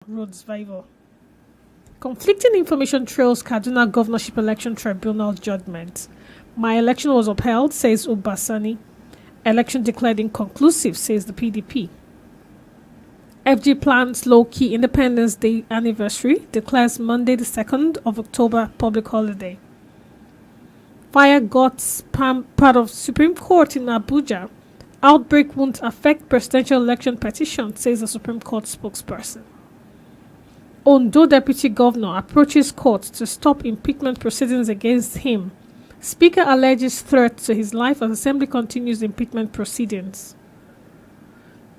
Roads Vival. Conflicting information trails Kaduna Governorship Election Tribunal judgment. My election was upheld, says Ubasani. Election declared inconclusive, says the PDP. FG plans low-key Independence Day anniversary, declares Monday the 2nd of October public holiday. Fire got part of Supreme Court in Abuja. Outbreak won't affect presidential election petition, says the Supreme Court spokesperson. Ondo Deputy Governor approaches court to stop impeachment proceedings against him. Speaker alleges threat to his life as Assembly continues impeachment proceedings.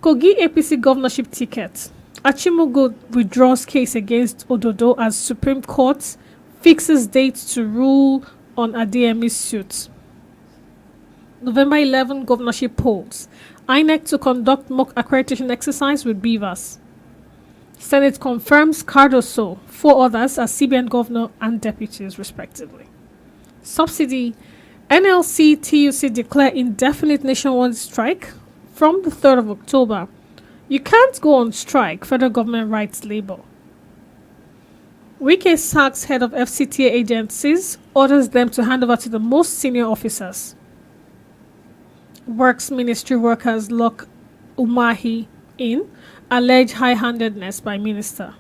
Kogi APC governorship ticket. Achimugo withdraws case against Ododo as Supreme Court fixes date to rule on Adeyemi's suit. November 11 governorship polls. INEC to conduct mock accreditation exercise with Beavers. Senate confirms Cardoso, 4 others as CBN governor and deputies respectively. Subsidy. NLC TUC declare indefinite nationwide strike from the 3rd of October. You can't go on strike, federal government writes Labour. Wike sacks head of FCTA agencies, orders them to hand over to the most senior officers. Works Ministry workers lock Umahi in, allege high-handedness by minister.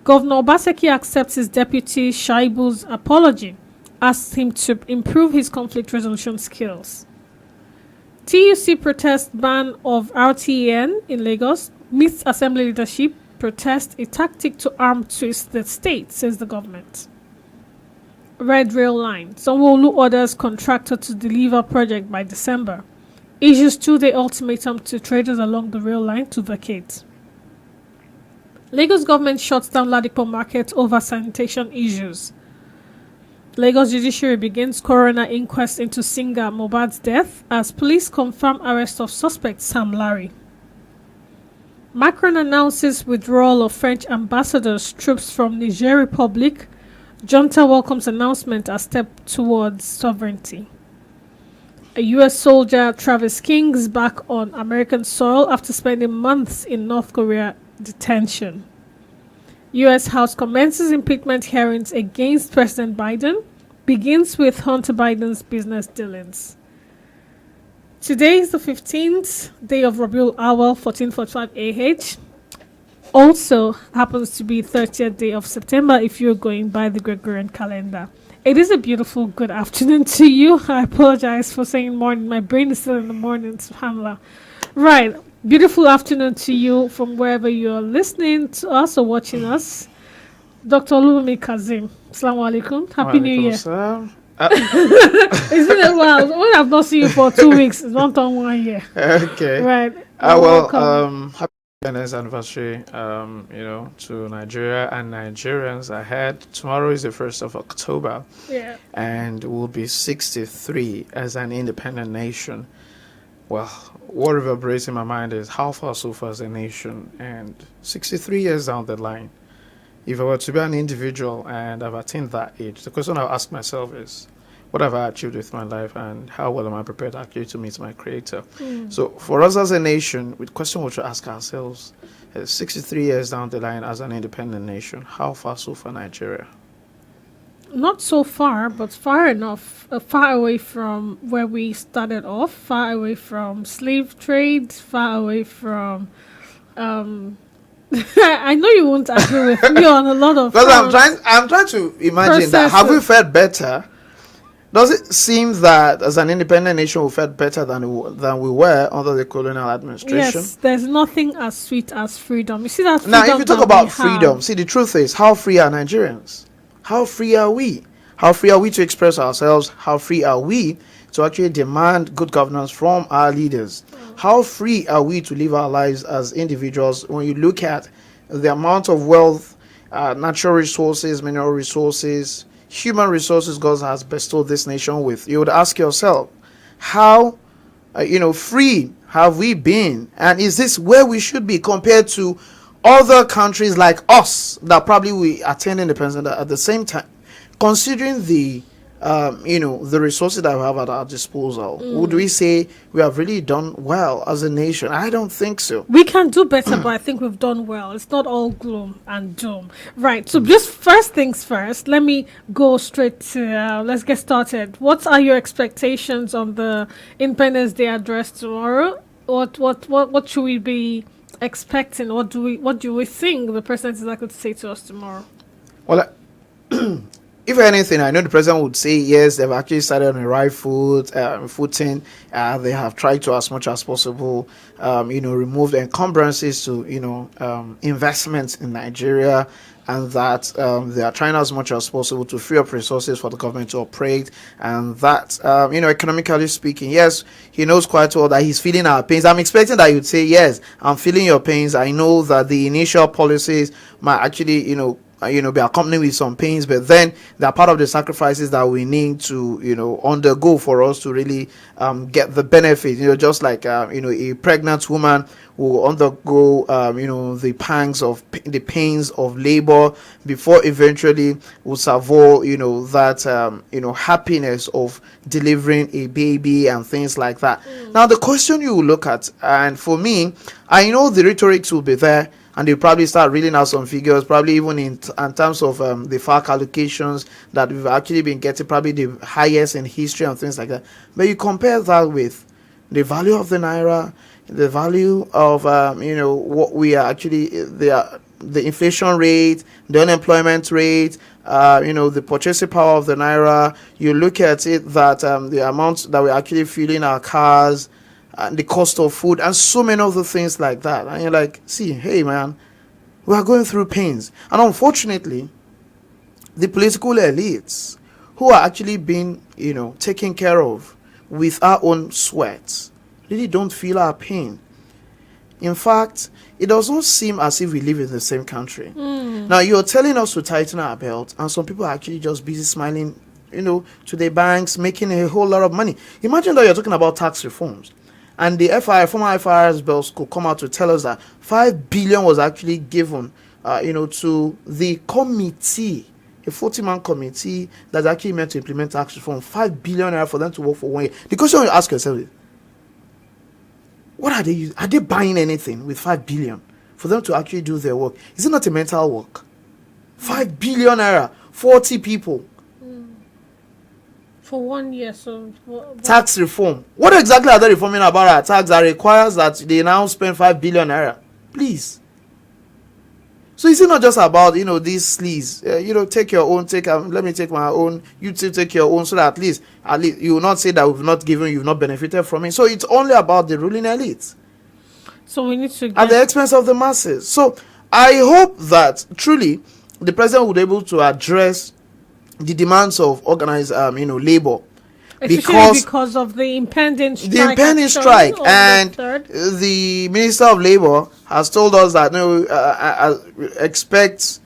Governor Obaseki accepts his deputy Shaibu's apology, asks him to improve his conflict resolution skills. TUC protest ban of RTN in Lagos, meets assembly leadership, protest a tactic to arm twist the state, says the government. Red Rail Line. Sanwo-Olu orders contractor to deliver project by December. Issues 2-day ultimatum to traders along the rail line to vacate. Lagos government shuts down Ladipo market over sanitation issues. Lagos judiciary begins coroner inquest into singer Mohbad's death as police confirm arrest of suspect Sam Larry. Macron announces withdrawal of French ambassadors, troops from Niger Republic. Junta welcomes announcement as step towards sovereignty. A U.S. soldier, Travis King, is back on American soil after spending months in North Korea detention. U.S. House commences impeachment hearings against President Biden, begins with Hunter Biden's business dealings. Today is the 15th day of Rabiul Awal 1445 AH. Also happens to be 30th day of September if you're going by the Gregorian calendar. It is a beautiful good afternoon to you. I apologize for saying morning. My brain is still in the morning, subhanAllah. Right. Beautiful afternoon to you from wherever you're listening to us or watching us. Dr. OLUBUNMI KAZEEM. Assalamu alaikum. Happy New Year. It's been a while. When I've not seen you for 2 weeks, it's not on 1 year. Okay. Right. Happy Independence anniversary, to Nigeria and Nigerians ahead. Tomorrow is the 1st of October. Yeah. And we'll be 63 as an independent nation. Well, what reverberates in my mind is how far so far as a nation, and 63 years down the line, if I were to be an individual and I've attained that age, the question I'll ask myself is, what have I achieved with my life, and how well am I prepared actually to meet my creator? So for us as a nation, the question we should ask ourselves is 63 years down the line as an independent nation, how far so far Nigeria? Not so far, but far enough, far away from where we started off, far away from slave trade, far away from I know you won't agree with me on a lot of because I'm trying to imagine that. Have we fared better? Does it seem that as an independent nation we fared better than we were under the colonial administration? Yes, there's nothing as sweet as freedom. You see that freedom. Now, if you talk about freedom, see, the truth is, how free are Nigerians? How free are we? How free are we to express ourselves? How free are we to actually demand good governance from our leaders? How free are we to live our lives as individuals when you look at the amount of wealth, natural resources, mineral resources, human resources God has bestowed this nation with? You would ask yourself, how free have we been? And is this where we should be compared to other countries like us that probably we attained independence at the same time? Considering the the resources that we have at our disposal, would we say we have really done well as a nation? I don't think so. We can do better, but I think we've done well. It's not all gloom and doom. Right. So just first things first, let me go straight to, let's get started. What are your expectations on the Independence Day address tomorrow? What should we be expecting? What do we think the president is likely to say to us tomorrow? Well, if anything, I know the president would say yes, they've actually started on the right footing. They have tried to, as much as possible, remove the encumbrances to, investments in Nigeria, and that they are trying as much as possible to free up resources for the government to operate, and that, economically speaking, yes, he knows quite well that he's feeling our pains. I'm expecting that you'd say, yes, I'm feeling your pains. I know that the initial policies might actually, be accompanied with some pains, but then they're part of the sacrifices that we need to, undergo for us to really get the benefit. Just like, a pregnant woman will undergo, the the pains of labor before eventually will savour, that, happiness of delivering a baby and things like that. Now, the question you will look at, and for me, I know the rhetorics will be there, and they'll probably start reading out some figures, probably even in terms of the FARC allocations that we've actually been getting, probably the highest in history and things like that. But you compare that with the value of the naira, the value of what we are actually, the inflation rate, the unemployment rate, the purchasing power of the naira. You look at it that the amount that we're actually fueling our cars, and the cost of food, and so many other things like that. And you're like, see, hey man, we are going through pains. And unfortunately, the political elites who are actually being, taken care of with our own sweat really don't feel our pain. In fact, it doesn't seem as if we live in the same country. Now, you're telling us to tighten our belt, and some people are actually just busy smiling, to the banks, making a whole lot of money. Imagine that you're talking about tax reforms, and the former FIR's bills could come out to tell us that 5 billion was actually given, to the committee, a 40-man committee that's actually meant to implement tax reform. 5 billion naira for them to work for 1 year. The question you ask yourself is, what are they using? Are they buying anything with 5 billion for them to actually do their work? Is it not a mental work? 5 billion naira, 40 people. For 1 year, so tax reform. What exactly are they reforming about our tax that requires that they now spend 5 billion naira? Please. So is it not just about these sleaze? Take your own. Let me take my own. You take your own, so that at least you will not say that we've not given, you've not benefited from it. So it's only about the ruling elite. So we need to at the expense of the masses. So I hope that truly the president would be able to address the demands of organized, labor, because of the impending strike. And the Minister of Labor has told us that expect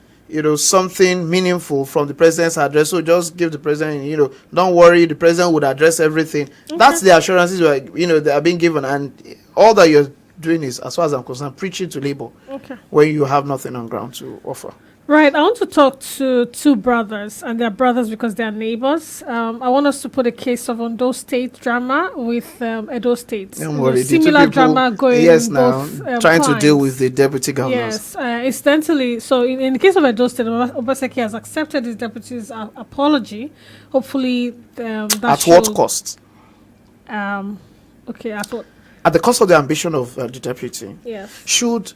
something meaningful from the president's address. So just give the president, don't worry, the president would address everything. Okay. That's the assurances they are being given, and all that you're doing is, as far as I'm concerned, preaching to labor. Okay. When you have nothing on ground to offer. Right, I want to talk to two brothers, and they're brothers because they're neighbors. I want us to put a case of Ondo State drama with Edo State. Similar drama going. Yes, now trying to deal with the deputy governors. Yes, incidentally, so in the case of Edo State, Obaseki has accepted his deputy's apology. Hopefully, that at what cost? Okay, at what? At the cost of the ambition of the deputy. Yes. Should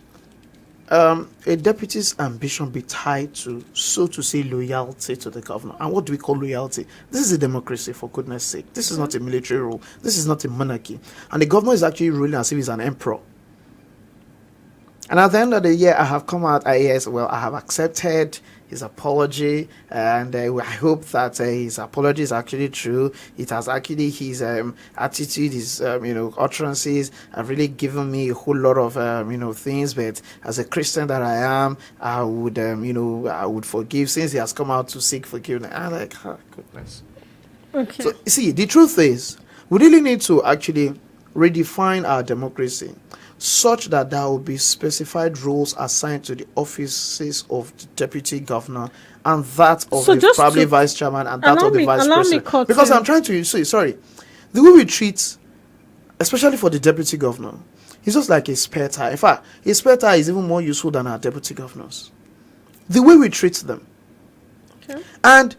a deputy's ambition be tied to, so to say, loyalty to the governor? And what do we call loyalty? This is a democracy, for goodness sake. This is not a military rule. This is not a monarchy. And the governor is actually ruling as if he's an emperor. And at the end of the year, I have come out, I have accepted his apology, and I hope that his apology is actually true. It has actually, his attitude, his utterances have really given me a whole lot of things. But as a Christian that I am, I would forgive, since he has come out to seek forgiveness. I'm like, oh, goodness. Okay. So see, the truth is, we really need to actually redefine our democracy. such that there will be specified roles assigned to the offices of the deputy governor and that of the probably vice chairman and that of the vice president. Because I'm trying to say, sorry, the way we treat, especially for the deputy governor, it's just like a spare tire. In fact, a spare tire is even more useful than our deputy governors. The way we treat them. Okay. And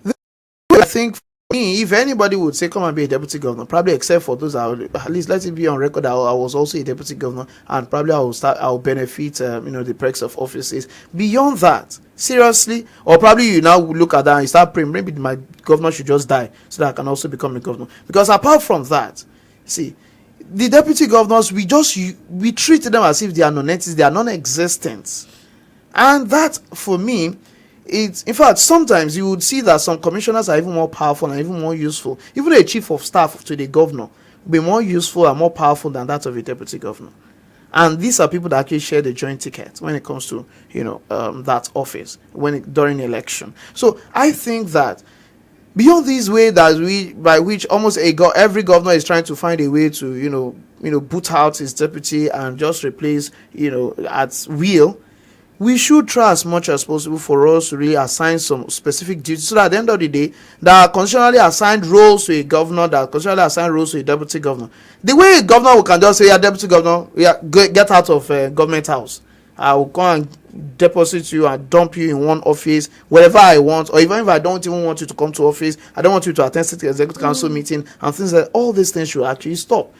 I think for me, if anybody would say come and be a deputy governor, probably except for those at least let it be on record that I was also a deputy governor and probably I'll benefit the perks of offices. Beyond that, seriously, or probably you now look at that and you start praying maybe my governor should just die so that I can also become a governor. Because apart from that, see, the deputy governors, we treat them as if they are non-entities, they are non-existent. And that for me, it's, in fact, sometimes you would see that some commissioners are even more powerful and even more useful. Even a chief of staff to the governor will be more useful and more powerful than that of a deputy governor. And these are people that actually share the joint ticket when it comes to that office during election. So I think that beyond this way by which almost every governor is trying to find a way to boot out his deputy and just replace at will, we should try as much as possible for us to really assign some specific duties so that at the end of the day, there are constitutionally assigned roles to a governor, that are constitutionally assigned roles to a deputy governor. The way a governor can just say, deputy governor, get out of government house. I will come and deposit you and dump you in one office, wherever I want, or even if I don't even want you to come to office, I don't want you to attend the executive council meeting and things like that. All these things should actually stop.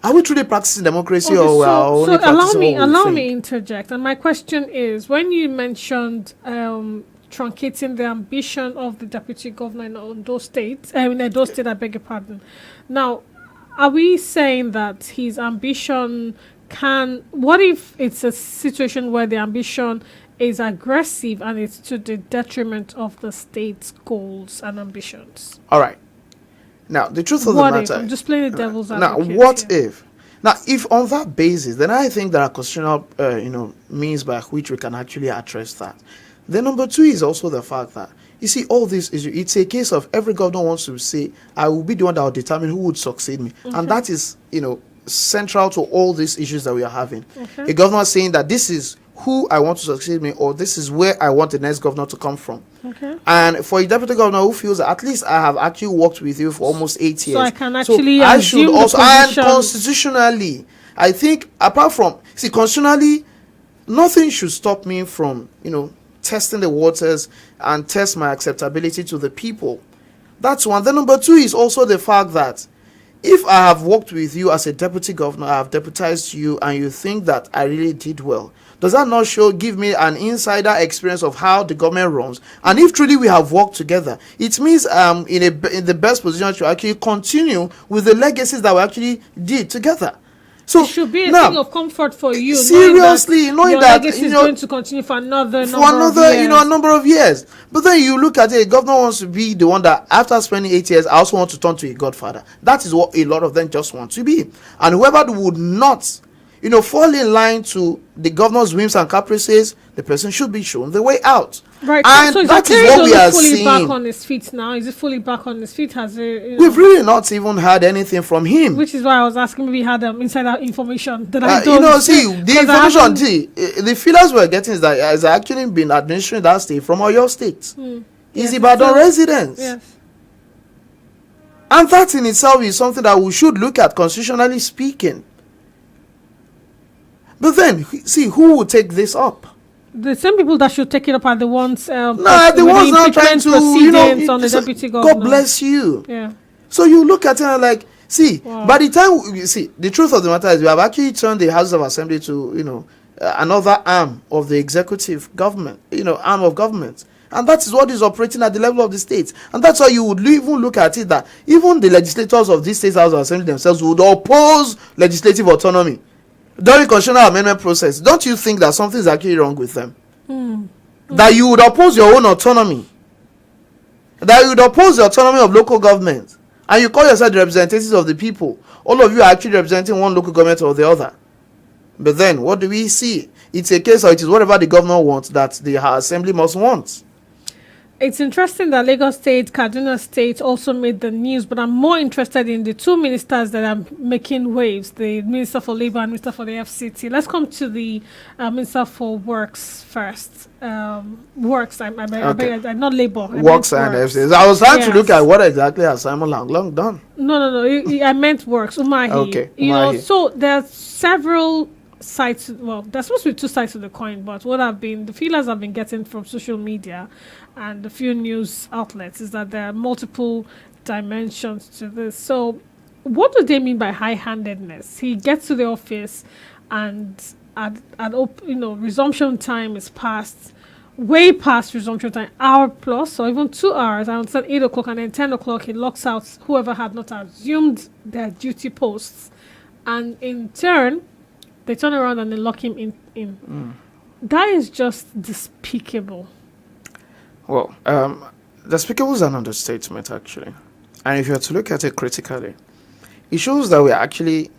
Are we truly practicing democracy, or we are only practicing allow me interject? And my question is, when you mentioned truncating the ambition of the deputy governor in Ondo State, in Edo State, I beg your pardon. Now, are we saying that his ambition what if it's a situation where the ambition is aggressive and it's to the detriment of the state's goals and ambitions? All right. Now, the truth of the matter... I'm just playing the devil's advocate. Now, what if... Now, if on that basis, then I think there are constitutional, means by which we can actually address that. Then number two is also the fact that, you see, all this is, it's a case of every governor wants to say, I will be the one that will determine who would succeed me. Okay. And that is, central to all these issues that we are having. Okay. A governor saying that this is who I want to succeed me, or this is where I want the next governor to come from. Okay. And for a deputy governor who feels that at least I have actually worked with you for almost 8 years. So I can actually I should also, and constitutionally, I think apart from, constitutionally, nothing should stop me from, testing the waters and test my acceptability to the people. That's one. Then number two is also the fact that if I have worked with you as a deputy governor, I have deputized you, and you think that I really did well, does that not give me an insider experience of how the government runs? And if truly we have worked together, it means in the best position to actually continue with the legacies that we actually did together. So it should be a thing of comfort for you. Seriously, knowing that legacy is going to continue for another number of years. But then you look at it, a governor wants to be the one that after spending 8 years, I also want to turn to a godfather. That is what a lot of them just want to be. And whoever would not, fall in line to the governor's whims and caprices, the person should be shown the way out. Right. And so that is what we are seeing. Back on his feet now? Is it fully back on his feet? We've really not even heard anything from him. Which is why I was asking, maybe he had insider information that I don't. The information, the feelers we're getting is that has actually been administering that state from Oyo State. Is Ibadan residents. Yes. And that in itself is something that we should look at, constitutionally speaking. But then, who will take this up? The same people that should take it up are the ones. The ones now trying to, on the deputy governor. God bless you. Yeah. So you look at it and like, by the time the truth of the matter is we have actually turned the House of Assembly to, another arm of the executive government, arm of government. And that is what is operating at the level of the states. And that's why you would even look at it that even the legislators of this state House of Assembly themselves would oppose legislative autonomy during constitutional amendment process. Don't you think that something is actually wrong with them? That you would oppose your own autonomy, that you would oppose the autonomy of local government, and you call yourself the representatives of the people. All of you are actually representing one local government or the other. But then what do we see? It's a case of it is whatever the governor wants that the assembly must want. it's interesting that Lagos State, Kaduna State also made the news, but I'm more interested in the two ministers that are making waves, the Minister for Labour and Minister for the FCT. Let's come to the Minister for Works first. Works, I not Labour. Works and FCT. I was trying to look at what exactly has Simon Long done. No. I meant Works, Umahi. Okay, You know, so there are several sides. Well, there's supposed to be two sides to the coin, but the feelers I've been getting from social media and a few news outlets is that there are multiple dimensions to this. So what do they mean by high-handedness? He gets to the office and resumption time is past, way past resumption time, hour plus or even 2 hours. I understand 8 o'clock, and then 10 o'clock he locks out whoever had not assumed their duty posts, and in turn they turn around and they lock him in. That is just despicable. Well, despicable is an understatement, actually. And if you are to look at it critically, it shows that we're actually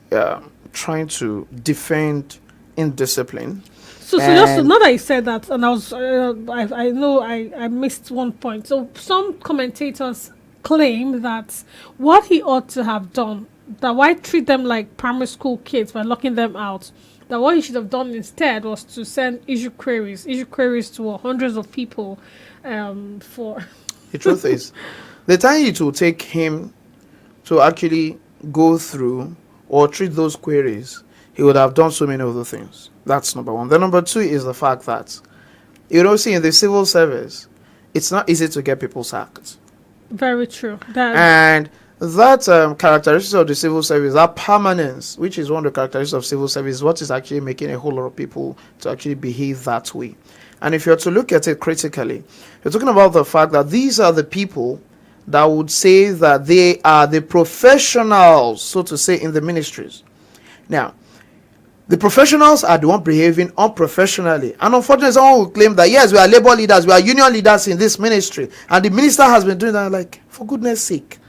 trying to defend indiscipline. So just now that you said that, and I know I missed one point. So some commentators claim that what he ought to have done, that why treat them like primary school kids by locking them out, that what he should have done instead was to send issue queries to hundreds of people for... The truth is, the time it will take him to actually go through or treat those queries, he would have done so many other things. That's number one. Then number two is the fact that, see, in the civil service, it's not easy to get people sacked. Very true. And that characteristic of the civil service, that permanence, which is one of the characteristics of civil service, is what is actually making a whole lot of people to actually behave that way. And if you're to look at it critically, you're talking about the fact that these are the people that would say that they are the professionals, so to say, in the ministries. Now, the professionals are the one behaving unprofessionally. And unfortunately, someone will claim that, yes, we are labor leaders, we are union leaders in this ministry. And the minister has been doing that, like, for goodness sake.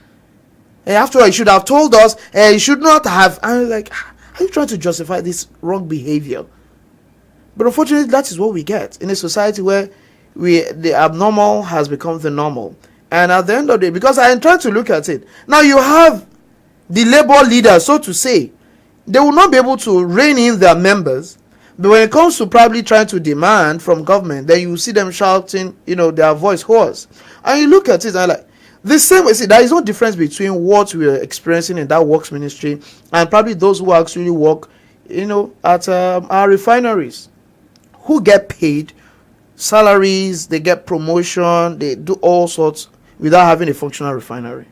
After all, he should have told us, he should not have. I'm like, are you trying to justify this wrong behavior? But unfortunately, that is what we get in a society where the abnormal has become the normal. And at the end of the day, because I am trying to look at it, now you have the labor leaders, so to say, they will not be able to rein in their members. But when it comes to probably trying to demand from government, then you see them shouting, their voice hoarse. And you look at it and like, the same way, see, there is no difference between what we are experiencing in that works ministry and probably those who actually work, at our refineries, who get paid salaries, they get promotion, they do all sorts without having a functional refinery.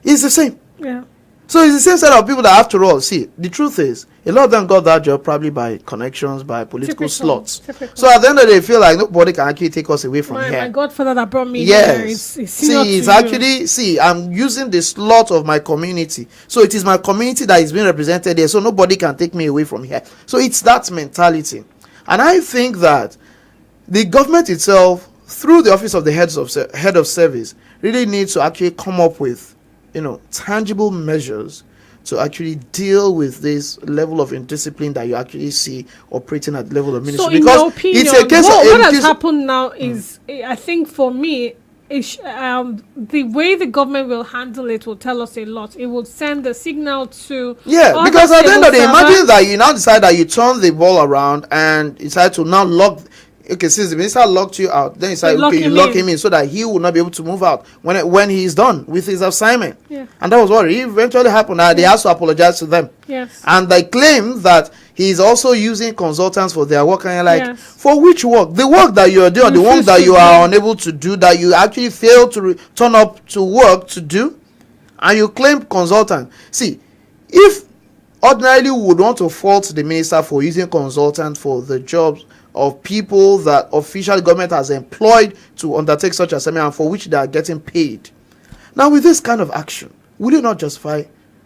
It's the same. Yeah. So it's the same set of people that, after all, see, the truth is, a lot of them got that job probably by connections, by political slots. Typical. So at the end of the day, they feel like nobody can actually take us away from here. My godfather that brought me here is see, it's actually, see, I'm using the slot of my community. So it is my community that is being represented here, so nobody can take me away from here. So it's that mentality. And I think that the government itself, through the office of the head of service, really needs to actually come up with tangible measures to actually deal with this level of indiscipline that you actually see operating at the level of ministry. So, in your opinion, it's a case what has happened now is, I think for me, the way the government will handle it will tell us a lot. It will send a signal to because at the end of the day, imagine that you now decide that you turn the ball around and decide to now lock. Okay, since the minister locked you out, then it's like, okay, you lock him in so that he will not be able to move out when he's done with his assignment. Yeah. And that was what eventually happened. They have to apologize to them. Yes. And they claim that he's also using consultants for their work. And you're like, for which work? The work that you're doing, the work that you are unable to do, that you actually fail to turn up to work to do, and you claim consultant. See, if ordinarily we would want to fault the minister for using consultants for the jobs of people that official government has employed to undertake such assignment and for which they are getting paid. Now, with this kind of action, will it not justify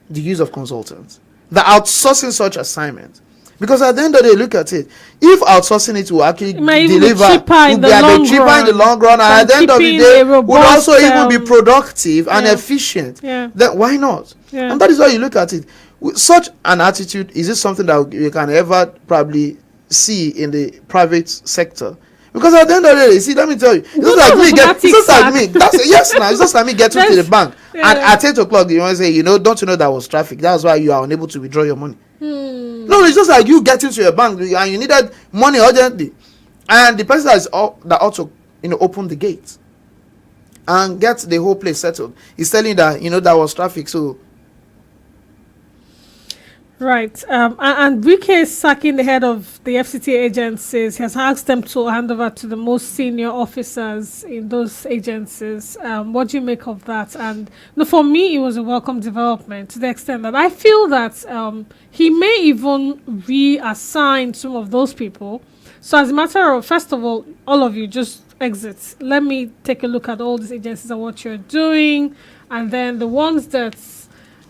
the use of consultants, the outsourcing such assignments? Because at the end of the day, look at it. If outsourcing it will actually deliver, it will be cheaper in the long run, and at the end of the day, will also even be productive and efficient. Yeah. Then why not? Yeah. And that is why you look at it. With such an attitude, is it something that you can ever probably see in the private sector? Because at the end of the day, see, let me tell you, it's just like me get, it's just like me. That's yes, now it's just like me getting to the bank, and at 8 o'clock, you want to say, you know, don't you know that was traffic? That's why you are unable to withdraw your money. No, it's just like you getting to your bank and you needed money urgently, and the person that ought to, you know, open the gate and get the whole place settled is telling you that, you know, that was traffic. So right. And Wike is sacking the head of the FCT agencies. He has asked them to hand over to the most senior officers in those agencies. What do you make of that? And no, for me, it was a welcome development to the extent that I feel that he may even reassign some of those people. So as a matter of, first of all of you just exit. Let me take a look at all these agencies and what you're doing. And then the ones that...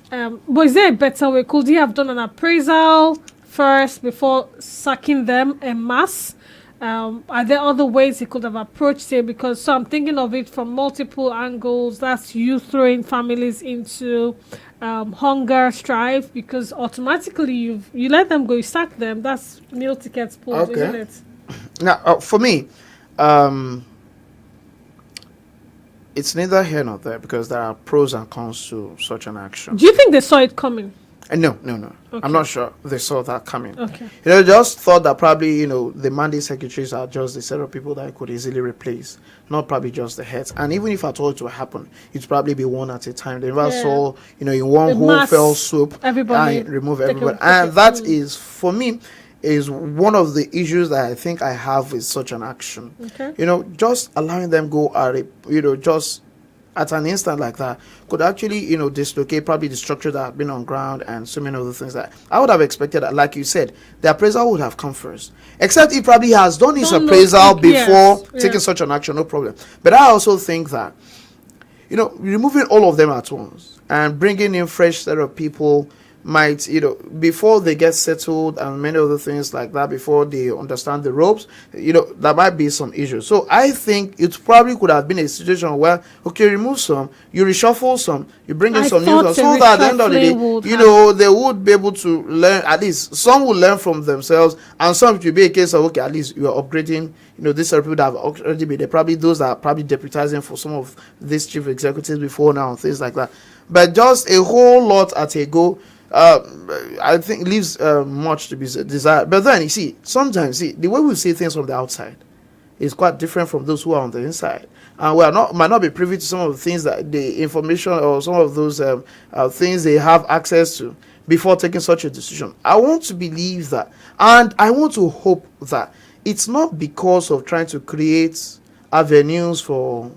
but is there a better way? Could he have done an appraisal first before sacking them en masse? Are there other ways he could have approached it? Because so I'm thinking of it from multiple angles. That's you throwing families into hunger, strife, because automatically you let them go, you sack them. That's meal tickets pulled, isn't it? Now, for me, it's neither here nor there, because there are pros and cons to such an action. Do you think they saw it coming? No. Okay. I'm not sure they saw that coming. Okay. You know, just thought that probably, you know, the mandate secretaries are just the set of people that I could easily replace, not probably just the heads. And even if at all it would happen, it'd probably be one at a time. They never saw, you know, in one whole fell swoop, everybody and remove everybody. And that is, for me, is one of the issues that I think I have with such an action. Okay. You know, just allowing them go just at an instant like that could actually, you know, dislocate probably the structure that had been on ground and so many other things that I would have expected that, like you said, the appraisal would have come first. Except he probably has done his appraisal before taking such an action, no problem. But I also think that, you know, removing all of them at once and bringing in fresh set of people might, you know, before they get settled and many other things like that, before they understand the ropes, you know, there might be some issues. So I think it probably could have been a situation where, okay, remove some, you reshuffle some, you bring in some new ones, so that at the end of the day, you know, they would be able to learn. At least some will learn from themselves, and some it will be a case of, okay, at least you are upgrading, you know, these are people that have already been there, probably those that are probably deputizing for some of these chief executives before now and things like that. But just a whole lot at a go, I think leaves much to be desired. But then you see, sometimes the way we see things from the outside is quite different from those who are on the inside, and might not be privy to some of the things that the information or some of those things they have access to before taking such a decision. I want to believe that, and I want to hope that it's not because of trying to create avenues for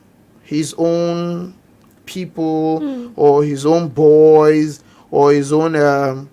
his own people or his own boys or his own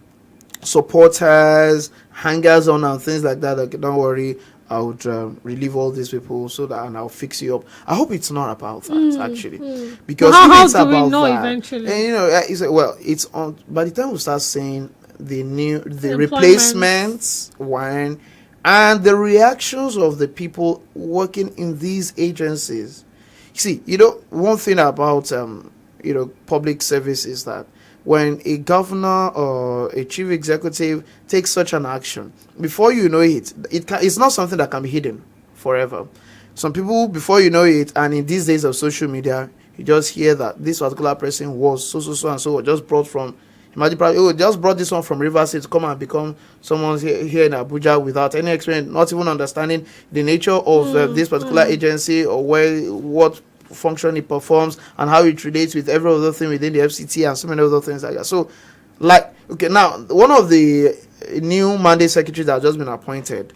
supporters, hangers on and things like that. Like, don't worry, I would relieve all these people so that, and I'll fix you up. I hope it's not about that actually, because how it's do about we know that, eventually? and you know, it's on. By the time we start saying the replacements, when and the reactions of the people working in these agencies. See, you know, one thing about you know, public service is that when a governor or a chief executive takes such an action, before you know it's not something that can be hidden forever. Some people, before you know it, and in these days of social media, you just hear that this particular person was so and so, just brought from, imagine probably, just brought this one from Rivers State to come and become someone here in Abuja without any experience, not even understanding the nature of this particular agency or what function it performs and how it relates with every other thing within the FCT and so many other things like that. So, like, okay, now one of the new mandate secretaries that has just been appointed,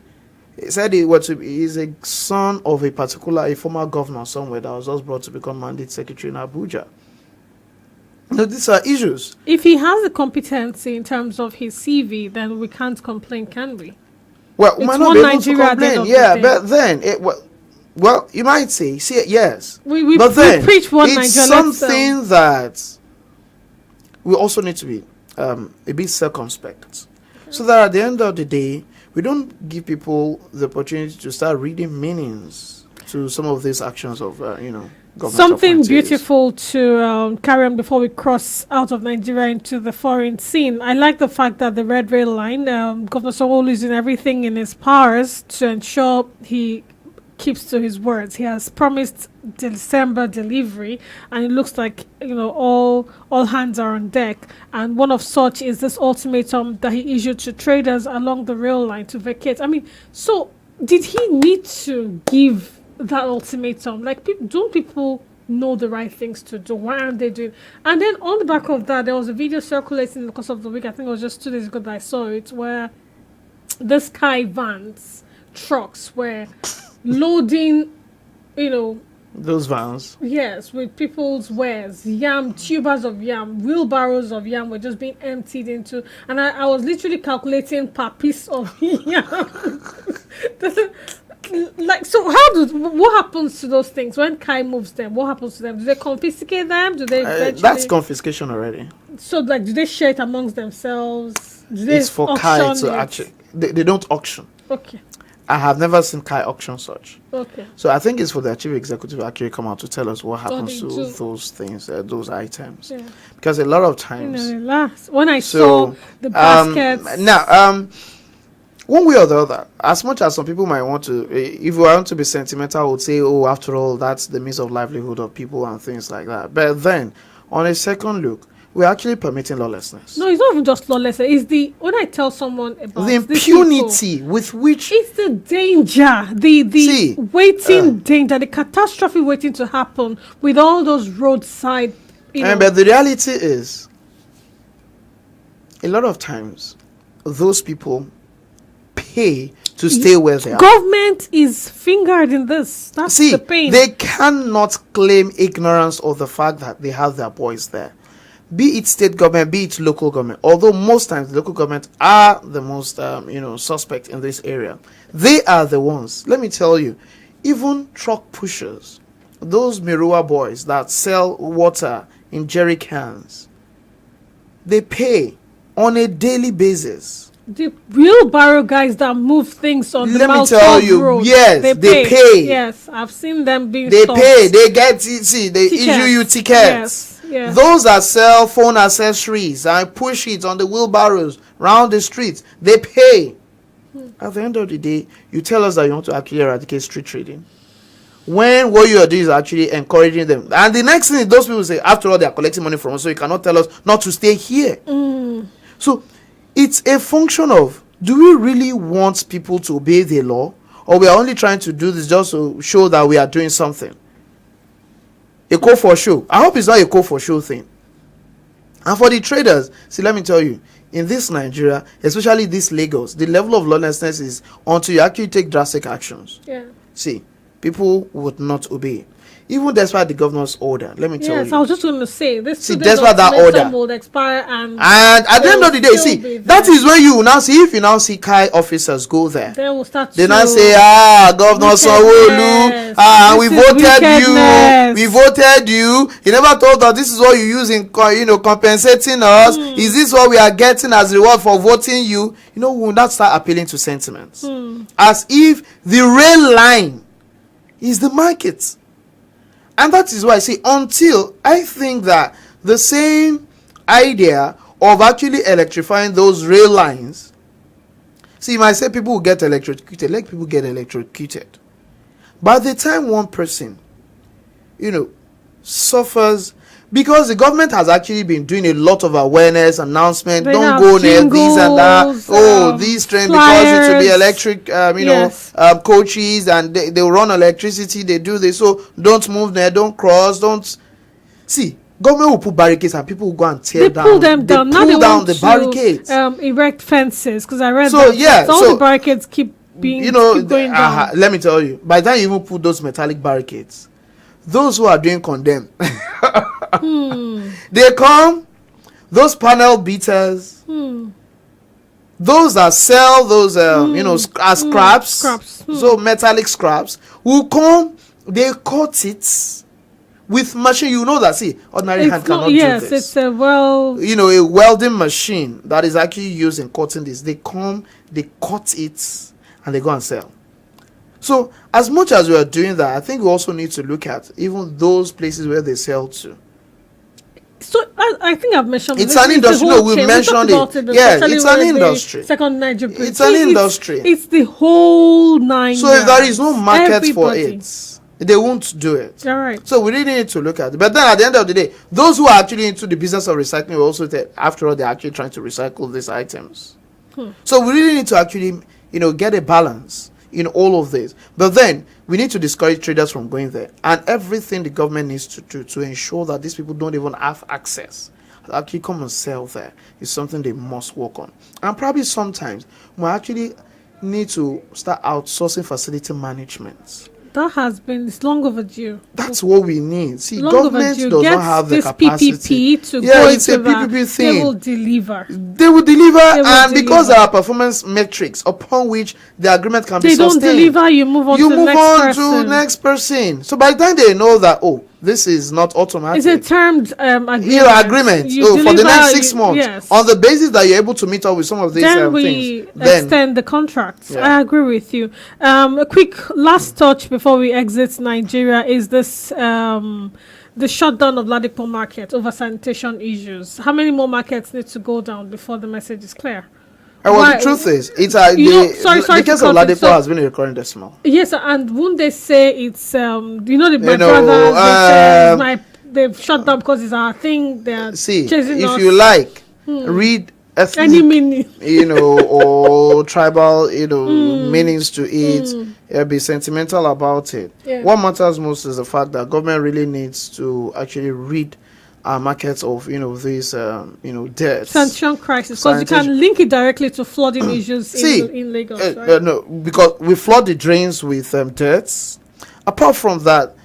he said he's a son of a former governor somewhere that was just brought to become mandate secretary in Abuja. No, these are issues. If he has the competency in terms of his CV, then we can't complain, can we? Well, we might not be able to complain, yeah, but then well, you might say, yes. We preach one Nigeria. It's something that we also need to be a bit circumspect. So that at the end of the day, we don't give people the opportunity to start reading meanings to some of these actions of, you know, government something appointees. Beautiful to carry on before we cross out of Nigeria into the foreign scene. I like the fact that the red rail line, Governor Sanwo-Olu is doing everything in his powers to ensure he keeps to his words. He has promised December delivery, and it looks like, all hands are on deck. And one of such is this ultimatum that he issued to traders along the rail line to vacate. I mean, so did he need to give that ultimatum? Like, don't people know the right things to do? Why aren't they doing? And then on the back of that, there was a video circulating in the course of the week. I think it was just 2 days ago that I saw it, where the Sky Vans trucks were loading, those vans. yes, with people's wares, yam, tubers of yam, wheelbarrows of yam were just being emptied into, and I was literally calculating per piece of yam. Like, so what happens to those things when Kai moves them? What happens to them? Do they confiscate them? Do they eventually, That's confiscation already. so, like, do they share it amongst themselves? Do they It's for Kai auction to it? actually. They don't auction. Okay. I have never seen Kai auction such. Okay. So I think it's for the chief executive to actually come out to tell us what happens they to do. those things, those items. Yeah. Because a lot of times. Last when I So, saw the baskets. now, one way or the other, as much as some people might want to, if we want to be sentimental, would say, oh, after all, that's the means of livelihood of people and things like that. But then, on a second look, we're actually permitting lawlessness. No, it's not even just lawlessness. It's when I tell someone about The these people, impunity with which. it's the danger, the See, waiting danger, the catastrophe waiting to happen with all those roadside. But the reality is, a lot of times, those people pay to stay where they are. Government is fingered in this. That's See, the pain. they cannot claim ignorance of the fact that they have their boys there. Be it state government, be it local government. Although most times the local government are the most, suspect in this area. They are the ones. Let me tell you, even truck pushers, those Mirua boys that sell water in jerry cans, they pay on a daily basis. The wheelbarrow guys that move things on the Let me Mount tell Hope you, road, yes, they pay. Yes, I've seen them being They stopped. pay. They get see. They Tickets. issue you tickets. Yes, yes. Those that sell phone accessories and push it on the wheelbarrows round the streets, they pay. At the end of the day, you tell us that you want to actually eradicate street trading, when what you are doing is actually encouraging them. And the next thing is those people say, after all, they are collecting money from us, so you cannot tell us not to stay here. So it's a function of, do we really want people to obey the law, or we are only trying to do this just to show that we are doing something? A call for show. I hope it's not a call for show thing. And for the traders, see, let me tell you, in this Nigeria, especially this Lagos, the level of lawlessness is until you actually take drastic actions. Yeah. See, people would not obey. Even despite the governor's order, let me tell Yes, you. I was just going to say this. See, despite that order, will expire and at the end of the day, see, that is when you will now see, if you now see Kai officers go there, then we'll start. They now say, Governor Sanwo-Olu, we voted you. You never told us this is what you use in, compensating us. Is this what we are getting as reward for voting you? We will not start appealing to sentiments, as if the rail line is the market. And that is why I say, until I think that the same idea of actually electrifying those rail lines, see, you might say people will get electrocuted. Let people get electrocuted. By the time one person, suffers, because the government has actually been doing a lot of awareness, announcement, They don't have go near these and that. jingles, These trains, flyers. because it will be electric, Yes. coaches, and they will run electricity, they do this, so don't move there, don't cross, don't. See, government will put barricades and people will go and tear They down. pull them down. Now they down want the to barricades. erect fences, because I read So, that. yeah, all so- the barricades keep being keep going down. Let me tell you, by the time you even put those metallic barricades, those who are doing condemn, they come, those panel beaters, those that sell those scraps, so metallic scraps, will come, they cut it with machine. You know that, see, ordinary hand cannot do yes, this. it's a A welding machine that is actually used in cutting this. They come, they cut it, and they go and sell. So, as much as we are doing that, I think we also need to look at even those places where they sell to. So I think I've mentioned It's this. an industry. The whole No, we chain. mentioned talked it. about Yeah, especially it's an where the industry. Second Niger. It's an industry. It's the whole 9 So if there is no yards. market for Everybody. it, they won't do it. All right. So we really need to look at it. But then at the end of the day, those who are actually into the business of recycling will also say, after all, they're actually trying to recycle these items. So we really need to actually, get a balance in all of this. But then we need to discourage traders from going there. And everything the government needs to do to ensure that these people don't even have access to actually come and sell there is something they must work on. And probably sometimes we actually need to start outsourcing facility management. That has been, it's long overdue. That's what we need. See, Long government overdue. does Get not have the this capacity. PPP to Yeah, go it's a into that. PPP thing. They will deliver. They will deliver, They will and because deliver. there are performance metrics upon which the agreement can be They don't sustained. deliver, you move on You to the move next on person. to next person. So by the time they know that, this is not automatic. It's a termed agreement. Agreement. You For the deliver, next 6 months, yes. on the basis that you're able to meet up with some of these Then we things, then extend the contracts. Yeah. I agree with you. A quick last touch before we exit Nigeria is this the shutdown of Ladipo market over sanitation issues. How many more markets need to go down before the message is clear? well, the truth is, it's sorry the case to of cut it. Ladipo has been a recurring decimal. Yes, and won't they say it's my know, brothers? They say they've shut down because it's our thing. They're See, chasing if us. you like, read ethnic, Any meaning. or tribal, meanings to it, be sentimental about it. Yeah. What matters most is the fact that government really needs to actually read our markets of, these, debts. Sanction crisis, because you can link it directly to flooding issues in Lagos, right? No, because we flood the drains with debts. Apart from that,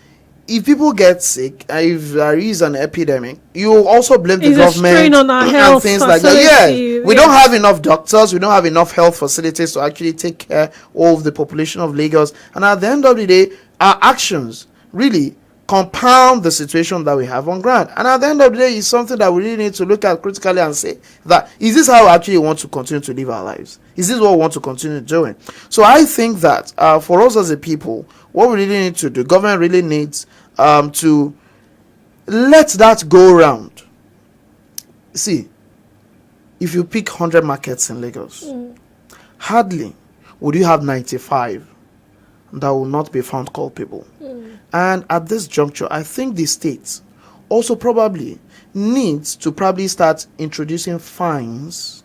if people get sick, if there is an epidemic, you also blame the It's a strain government on our and health things like that. Yeah, facility, we don't have enough doctors, we don't have enough health facilities to actually take care of the population of Lagos. And at the end of the day, our actions really compound the situation that we have on ground. And at the end of the day, it's something that we really need to look at critically and say that, is this how we actually want to continue to live our lives? Is this what we want to continue doing? So I think that for us as a people, what we really need to do, government really needs to let that go around. See, if you pick 100 markets in Lagos, hardly would you have 95 that will not be found culpable. And at this juncture, I think the states also probably needs to start introducing fines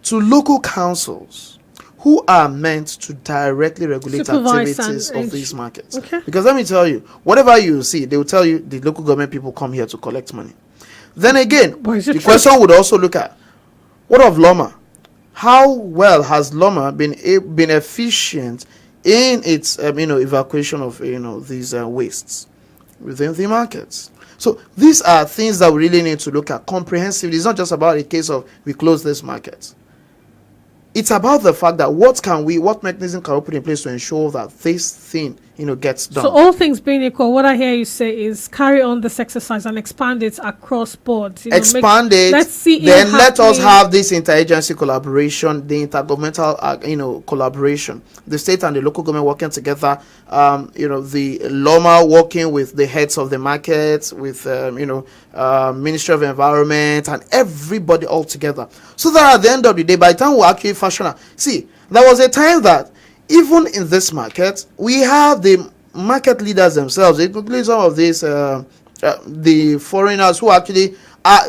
to local councils who are meant to directly regulate activities of these markets. Okay. Because let me tell you, whatever you see, they will tell you the local government people come here to collect money. Then again, the question would also look at, what of Loma? How well has Loma been efficient in its evacuation of these wastes within the markets? So these are things that we really need to look at comprehensively. It's not just about a case of we close this market. It's about the fact that what mechanism can we put in place to ensure that this thing gets done. So all things being equal, what I hear you say is carry on this exercise and expand it across boards. Expand it. Let's see. Then let us have this interagency collaboration, the intergovernmental collaboration, the state and the local government working together. The LOMA working with the heads of the markets, with Ministry of Environment and everybody all together. So that at the end of the day, by the time we actually fashion, see, there was a time that even in this market, we have the market leaders themselves, including some of these the foreigners who actually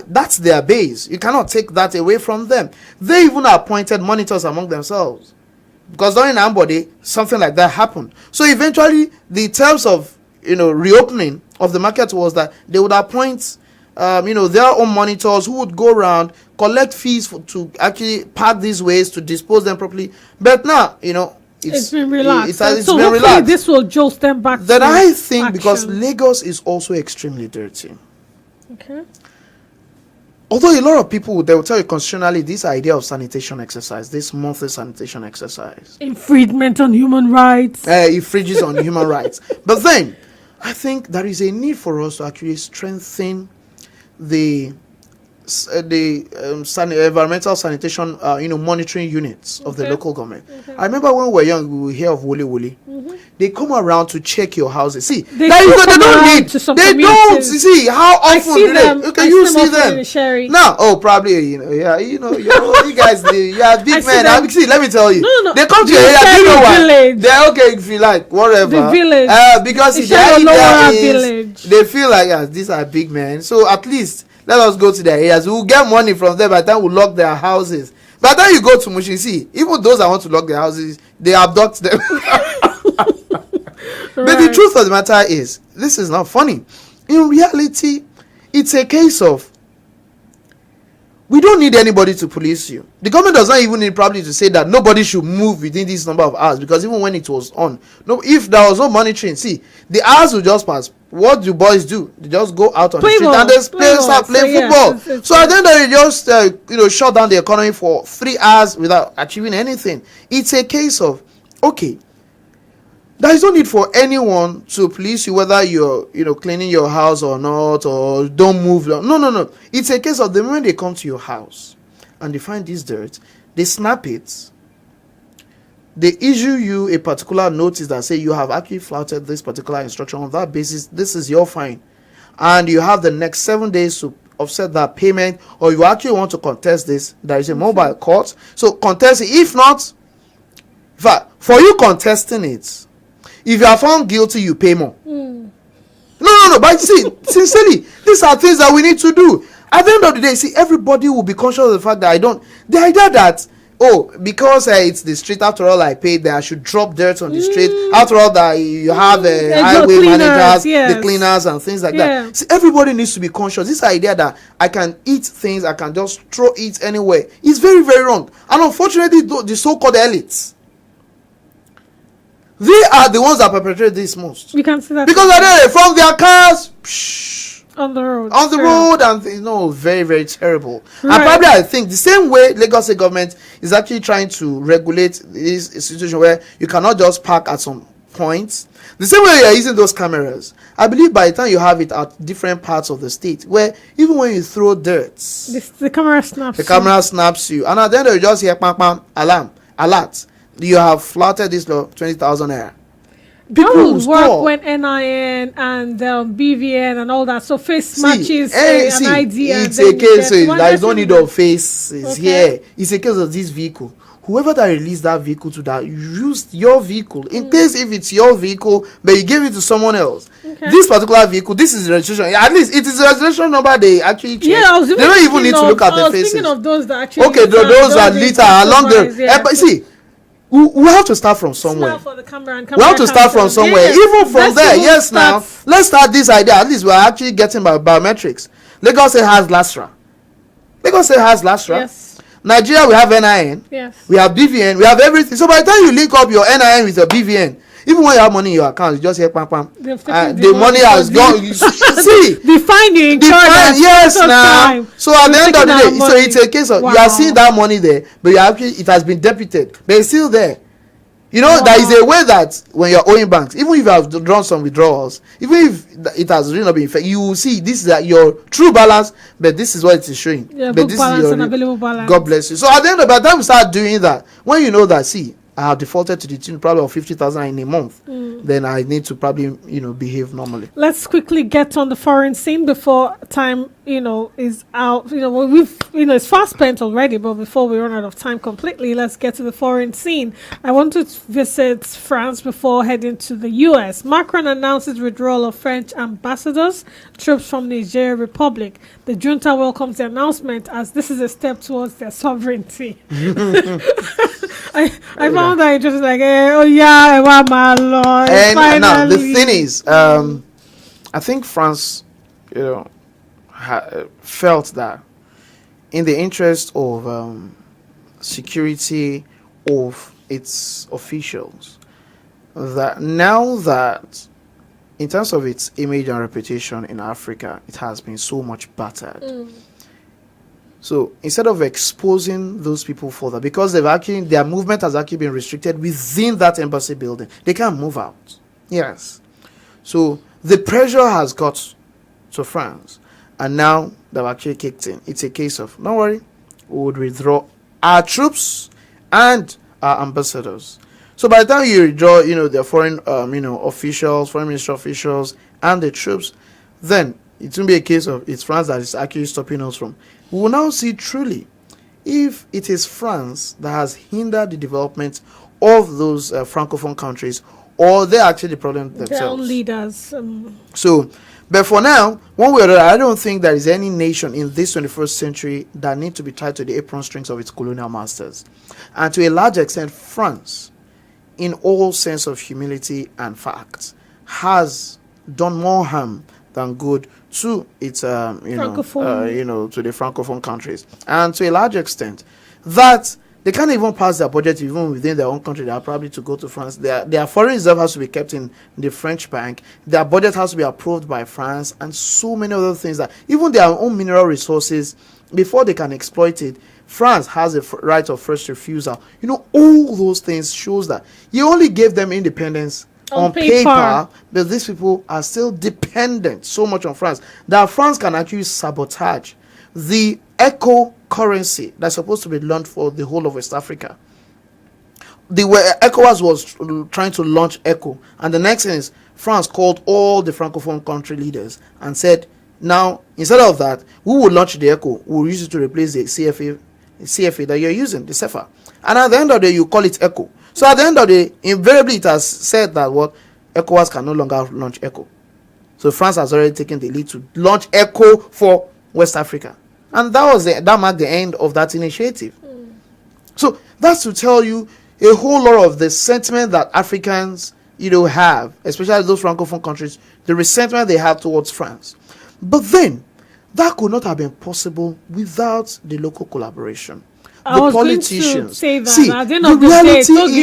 that's their base. You cannot take that away from them. They even appointed monitors among themselves, because during Ambode something like that happened. So eventually, the terms of reopening of the market was that they would appoint their own monitors who would go around, collect fees to actually pack these waste, to dispose them properly. But now, it's been relaxed. It's so been relaxed. This will jolt them back. Then I think action. Because Lagos is also extremely dirty. Okay. Although a lot of people, they will tell you constitutionally, this idea of sanitation exercise, this monthly sanitation exercise, infringement on human rights, infringes on human rights. But then I think there is a need for us to actually strengthen the environmental sanitation, monitoring units of the Okay. local government. I remember when we were young, we would hear of Wole Wole. They come around to check your houses. See, They that do they come don't around need. to some They don't. communities. You see, how I often see do them. they? Okay, I you them see often them in Sherry. now. Oh, probably. You guys. You are big I see men. them. See, let me tell you. No. They come to The your area. Do you know Sherry why? village. They're okay if you like whatever. The village. Because The the Sherry idea Lower is village. they feel like these are big men. So at least let us go to their areas. We'll get money from them by the time we lock their houses. By the time you go to Mushin, see, even those that want to lock their houses, they abduct them. But the truth of the matter is, this is not funny. In reality, it's a case of we don't need anybody to police you. The government does not even need probably to say that nobody should move within this number of hours, because even when it was on, if there was no monitoring, see, the hours will just pass. What do boys do? They just go out on the street and they start playing football. So at the end of it, they just shut down the economy for 3 hours without achieving anything. It's a case of, okay, there is no need for anyone to police you whether you're cleaning your house or not, or don't move. No. It's a case of the moment they come to your house and they find this dirt, they snap it, they issue you a particular notice that say you have actually flouted this particular instruction. On that basis, this is your fine, and you have the next 7 days to offset that payment, or you actually want to contest this, there is a mobile court, so contest it. If not, in fact, for you contesting it, if you are found guilty, you pay more. No. But see, sincerely, these are things that we need to do. At the end of the day, see, everybody will be conscious of the fact that the idea that, because it's the street, after all, I paid, that I should drop dirt on the street. After all, that you have highway managers, the cleaners, and things like that. See, everybody needs to be conscious. This idea that I can eat things, I can just throw it anywhere, is very, very wrong. And unfortunately, the so-called elites, they are the ones that perpetrate this most. You can see that because they from their cars on the road, and very, very terrible. Right. And probably I think the same way Lagos State government is actually trying to regulate this situation where you cannot just park at some points. The same way you are using those cameras, I believe by the time you have it at different parts of the state, where even when you throw dirt, the camera snaps. The camera snaps you, and at the end of it, you just hear pam pam alarm alert. You have flouted this law, 20,000 naira. People would work when NIN and BVN and all that. So face matches, an ID. It's a case, there is no need of faces here. It's a case of this vehicle. Whoever that released that vehicle to that used your vehicle. In case if it's your vehicle, but you gave it to someone else. This particular vehicle, this is the registration. At least it is the registration number they actually check. Yeah, they don't even need to look at the faces. Thinking of those that actually. Okay, those are litter along the. But see. We have to start from somewhere. We have to start from somewhere. Even from there, yes. Now let's start this idea. At least we're actually getting biometrics. Lagos State has LASTRA. Yes. Nigeria, we have NIN. Yes. We have BVN. We have everything. So by the time you link up your NIN with your BVN, even when you have money in your account, you just hear pam pam. The money has gone. You see, the fine you incurred. Yes, now. So at the end of the day, so it's a case of you are seeing that money there, but you actually it has been debited, but it's still there. There is a way that when you're owing banks, even if you have drawn some withdrawals, even if it has really not been fair, you will see this is your true balance, but this is what it is showing. Yeah, but book this balance is your and available balance. God bless you. So at the end of the time we start doing that, when you know that, see, I have defaulted to the tune probably of 50,000 in a month, then I need to probably behave normally. Let's quickly get on the foreign scene before time is out. We've it's fast spent already, but before we run out of time completely, let's get to the foreign scene. I want to visit France before heading to the US. Macron announces withdrawal of French ambassadors, troops from Niger Republic. The junta welcomes the announcement as this is a step towards their sovereignty. I found that just like, my lord. And now the thing is, I think France, felt that in the interest of security of its officials, that now that in terms of its image and reputation in Africa, it has been so much battered. So instead of exposing those people further, because their movement has actually been restricted within that embassy building, they can't move out. Yes. So the pressure has got to France And now they've actually kicked in. It's a case of, don't worry, we would withdraw our troops and our ambassadors. So by the time you withdraw, the foreign, officials, foreign ministry officials, and the troops, then it will be a case of it's France that is actually stopping us from. We will now see truly if it is France that has hindered the development of those francophone countries, or they're actually the problem themselves. Their own leaders. So, but for now, one way or another, I don't think there is any nation in this 21st century that need to be tied to the apron strings of its colonial masters. And to a large extent, France, in all sense of humility and fact, has done more harm than good to its, to the francophone countries. And to a large extent, that they can't even pass their budget even within their own country. They are probably to go to France. Their foreign reserve has to be kept in the French bank. Their budget has to be approved by France, and so many other things that even their own mineral resources, before they can exploit it, France has a right of first refusal. All those things shows that you only gave them independence on paper, but these people are still dependent so much on France that France can actually sabotage the eco currency that's supposed to be launched for the whole of West Africa. The way ECOWAS was trying to launch ECO, and the next thing is France called all the francophone country leaders and said, now instead of that, we will launch the ECO, we'll use it to replace the CFA that you're using, the CFA. And at the end of the day, you call it ECO. So at the end of the day, invariably it has said that ECOWAS can no longer launch ECO. So France has already taken the lead to launch ECO for West Africa. And that marked the end of that initiative. So that's to tell you a whole lot of the sentiment that Africans, have, especially those francophone countries, the resentment they have towards France. But then, that could not have been possible without the local collaboration. The politicians. Going to say that. See, at the end of the day, it's not the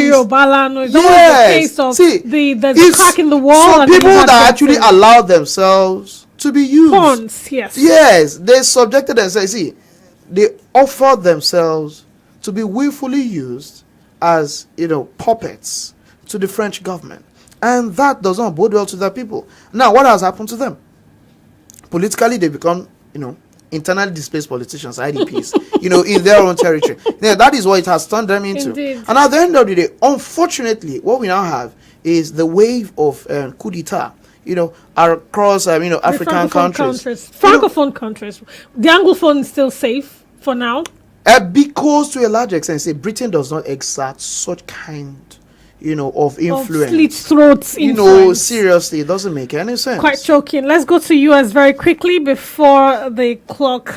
case of the crack in the wall. Some people that actually allowed themselves to be used. Pawns, yes. Yes, they subjected themselves. See, they offered themselves to be willfully used as, puppets to the French government. And that does not bode well to the people. Now, what has happened to them? Politically, they become, internally displaced politicians, IDPs, in their own territory. That is what it has turned them into. Indeed. And at the end of the day, unfortunately, what we now have is the wave of coup d'etat, across, African countries. Francophone countries. The Anglophone is still safe for now. Because to a large extent, say, Britain does not exert such kind, of influence. Slit throats influence. Seriously, it doesn't make any sense. Quite choking. Let's go to US very quickly before the clock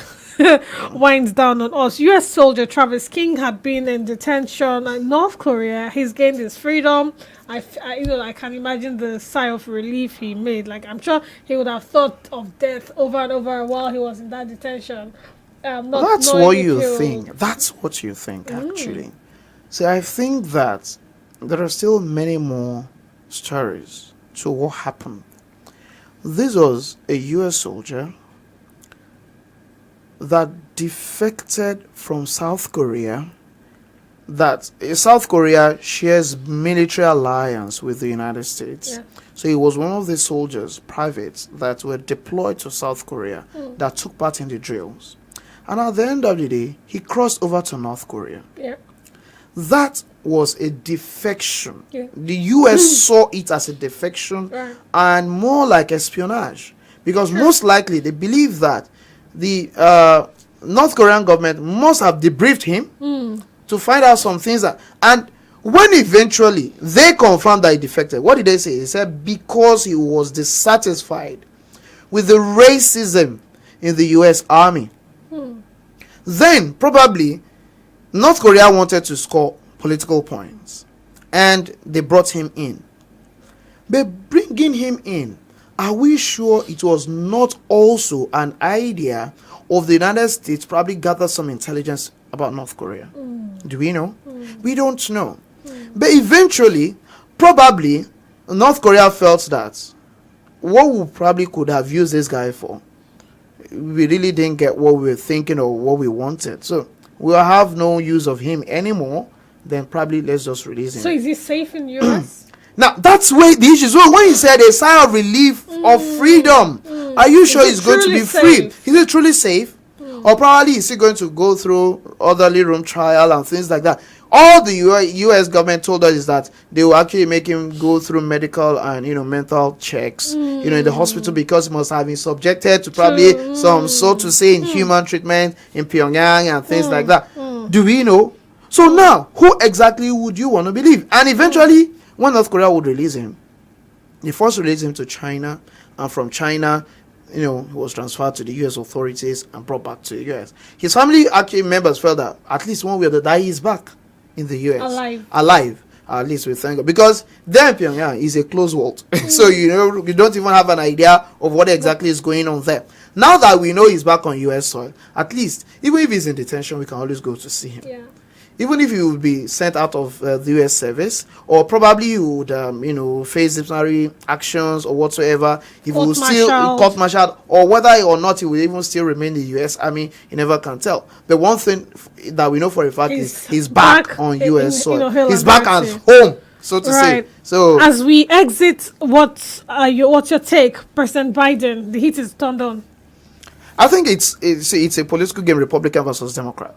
winds down on us. US soldier Travis King had been in detention in North Korea. He's gained his freedom. I can imagine the sigh of relief he made. Like, I'm sure he would have thought of death over and over while he was in that detention. That's what you think. That's what you think, actually. See, I think that there are still many more stories to what happened. This was a US soldier that defected from South Korea. That South Korea shares military alliance with the United States. Yeah. So he was one of the soldiers, privates, that were deployed to South Korea that took part in the drills. And at the end of the day, he crossed over to North Korea. Yeah. That was a defection. Yeah. The US saw it as a defection and more like espionage. Because most likely they believe that the North Korean government must have debriefed him to find out some things. And when eventually they confirmed that he defected, what did they say? They said because he was dissatisfied with the racism in the US Army. Then probably North Korea wanted to score political points and they brought him in. But bringing him in, are we sure it was not also an idea of the United States probably gather some intelligence about North Korea? Do we know? We don't know. But eventually, probably North Korea felt that what we probably could have used this guy for, we really didn't get what we were thinking or what we wanted. So we'll have no use of him anymore. Then probably let's just release him. So is he safe in US? Now that's where the issue is. So when he said a sigh of relief of freedom, Are you sure Is it he's going to truly be free? safe? Is it truly safe? Or probably is he going to go through orderly room trial and things like that? All the US government told us is that they will actually make him go through medical and mental checks in the hospital, because he must have been subjected to probably some, so to say, inhuman treatment in Pyongyang and things like that. Do we know? So now, who exactly would you want to believe? And eventually, when North Korea would release him, they first released him to China, and from China, he was transferred to the US authorities and brought back to the US. His family actually members felt that at least one way or the other he is back in the US. Alive. At least we thank God. Because then Pyongyang is a closed world. So you don't even have an idea of what exactly is going on there. Now that we know he's back on US soil, at least, even if he's in detention, we can always go to see him. Yeah. Even if he would be sent out of the US service, or probably he would, face disciplinary actions or whatsoever, if he will still court-martialed, or whether or not he will even still remain in the US Army, you never can tell. The one thing that we know for a fact is he's back on US soil. He's back at home, so to say. So as we exit, what's your take, President Biden? The heat is turned on. I think it's a political game, Republican versus Democrat.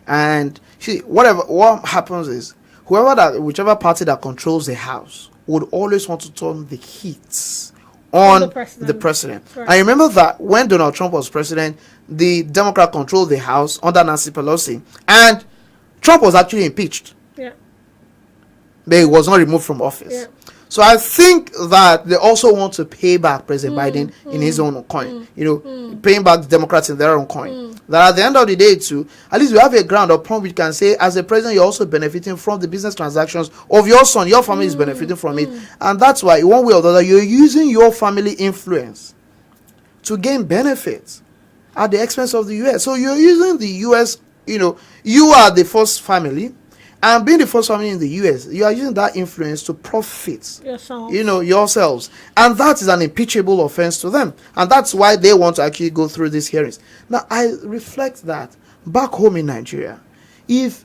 And what happens is whichever party that controls the House would always want to turn the heat on the president. Right. I remember that when Donald Trump was president, the Democrat controlled the House under Nancy Pelosi, and Trump was actually impeached. Yeah. But he was not removed from office. Yeah. So I think that they also want to pay back President Biden in his own coin. Paying back the Democrats in their own coin. That at the end of the day, too, at least we have a ground upon which we can say, as a president, you're also benefiting from the business transactions of your son. Your family is benefiting from it. And that's why, one way or the other, you're using your family influence to gain benefits at the expense of the U.S. So you're using the U.S., you are the first family. And being the first family in the US, you are using that influence to profit yourselves. And that is an impeachable offense to them. And that's why they want to actually go through these hearings. Now, I reflect that back home in Nigeria, if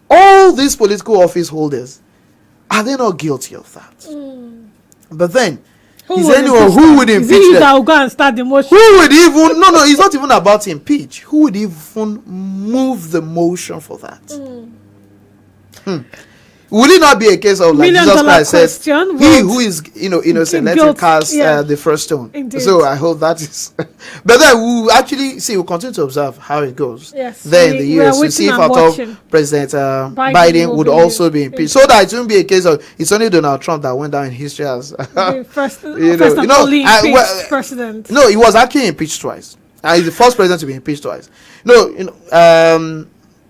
all these political office holders, are they not guilty of that? But then, is anyone who would impeach them? Is it that will go and start the motion? Who would even, no, it's not even about impeach. Who would even move the motion for that? Will it not be a case of, like Jesus Christ says, he who is innocent, let him cast the first stone? Indeed. So I hope that is but then we'll actually we'll continue to observe how it goes. Yes, then the US to see if at all President Biden would also be impeached, so that it won't be a case of it's only Donald Trump that went down in history as first impeached president. No, he was actually impeached twice. He's the first president to be impeached twice.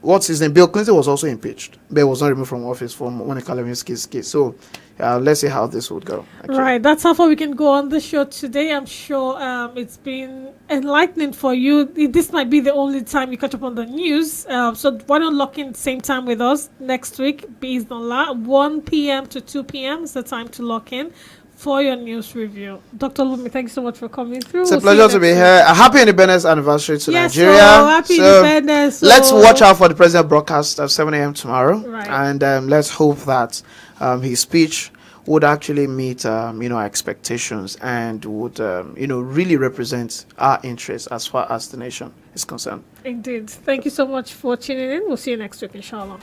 What's his name? Bill Clinton was also impeached, but was not removed from office for Monica Lewinsky's case. So, let's see how this would go. Actually. Right, that's how far we can go on the show today. I'm sure it's been enlightening for you. This might be the only time you catch up on the news. So why not lock in the same time with us next week? Based on 1 p.m. to 2 p.m. is the time to lock in for your news review. Dr. OLUBUNMI, thank you so much for coming through. It's a pleasure to be here. A happy Independence anniversary to Nigeria. Happy Independence. Let's watch out for the president broadcast at 7 a.m. tomorrow. Right. And let's hope that his speech would actually meet our expectations and would really represent our interests as far as the nation is concerned. Indeed. Thank you so much for tuning in. We'll see you next week, inshallah.